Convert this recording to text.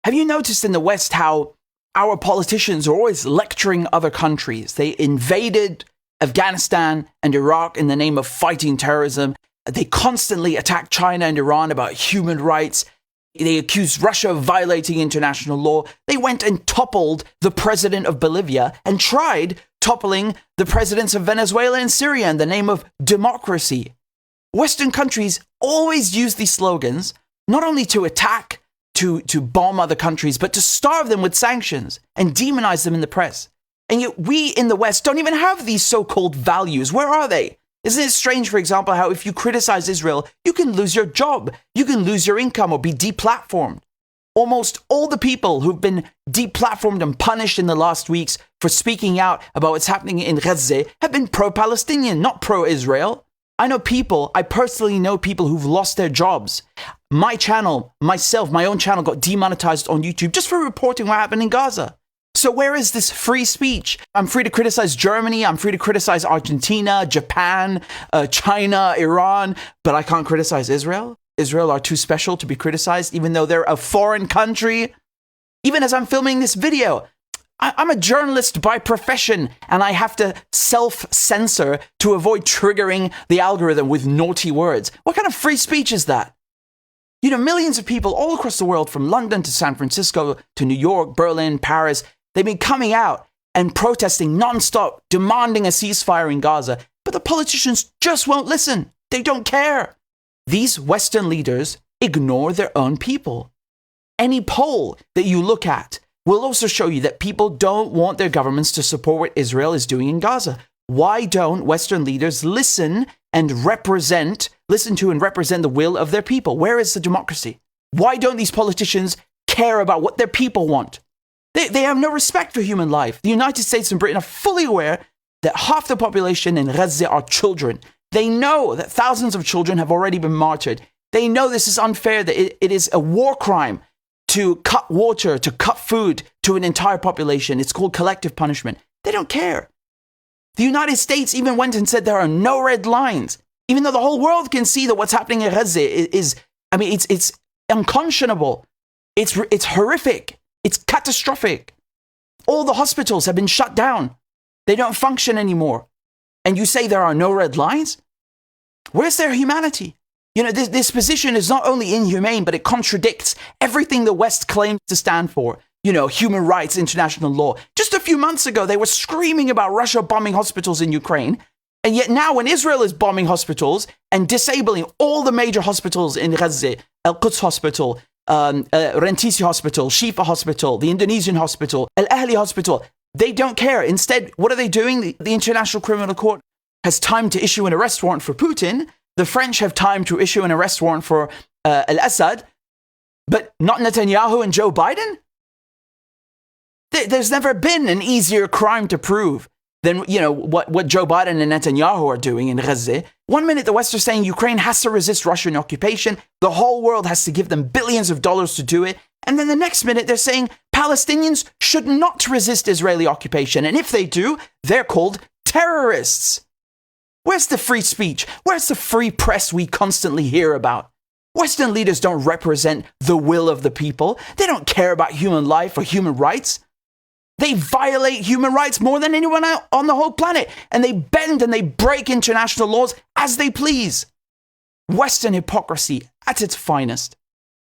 Have you noticed in the West how our politicians are always lecturing other countries? They invaded Afghanistan and Iraq in the name of fighting terrorism. They constantly attack China and Iran about human rights. They accused Russia of violating international law. They went and toppled the president of Bolivia and tried toppling the presidents of Venezuela and Syria in the name of democracy. Western countries always use these slogans, not only to attack, to bomb other countries, but to starve them with sanctions and demonize them in the press. And yet we in the West don't even have these so-called values. Where are they? Isn't it strange, for example, how if you criticize Israel, you can lose your job, you can lose your income or be deplatformed? Almost all the people who've been deplatformed and punished in the last weeks for speaking out about what's happening in Gaza have been pro-Palestinian, not pro-Israel. I personally know people who've lost their jobs. My channel, my own channel got demonetized on YouTube just for reporting what happened in Gaza. So where is this free speech? I'm free to criticize Germany. I'm free to criticize Argentina, Japan, China, Iran, but I can't criticize Israel. Israel are too special to be criticized, even though they're a foreign country. Even as I'm filming this video, I'm a journalist by profession, and I have to self-censor to avoid triggering the algorithm with naughty words. What kind of free speech is that? You know, millions of people all across the world, from London to San Francisco to New York, Berlin, Paris, they've been coming out and protesting nonstop, demanding a ceasefire in Gaza. But the politicians just won't listen. They don't care. These Western leaders ignore their own people. Any poll that you look at will also show you that people don't want their governments to support what Israel is doing in Gaza. Why don't Western leaders listen to and represent the will of their people? Where is the democracy? Why don't these politicians care about what their people want? They have no respect for human life. The United States and Britain are fully aware that half the population in Gaza are children. They know that thousands of children have already been martyred. They know this is unfair, that it is a war crime to cut water, to cut food to an entire population. It's called collective punishment. They don't care. The United States even went and said there are no red lines, even though the whole world can see that what's happening in Gaza is it's unconscionable. It's horrific. It's catastrophic. All the hospitals have been shut down. They don't function anymore. And you say there are no red lines? Where's their humanity? You know, this position is not only inhumane, but it contradicts everything the West claims to stand for. You know, human rights, international law. Just a few months ago, they were screaming about Russia bombing hospitals in Ukraine. And yet now when Israel is bombing hospitals and disabling all the major hospitals in Gaza, Al-Quds Hospital, Rentisi Hospital, Shifa Hospital, the Indonesian Hospital, Al-Ahli Hospital, they don't care. Instead, what are they doing? The International Criminal Court has time to issue an arrest warrant for Putin. The French have time to issue an arrest warrant for Al-Assad, but not Netanyahu and Joe Biden? There's never been an easier crime to prove than, you know, what Joe Biden and Netanyahu are doing in Gaza. One minute the West are saying Ukraine has to resist Russian occupation. The whole world has to give them billions of dollars to do it. And then the next minute they're saying Palestinians should not resist Israeli occupation. And if they do, they're called terrorists. Where's the free speech? Where's the free press we constantly hear about? Western leaders don't represent the will of the people. They don't care about human life or human rights. They violate human rights more than anyone else on the whole planet. And they bend and they break international laws as they please. Western hypocrisy at its finest.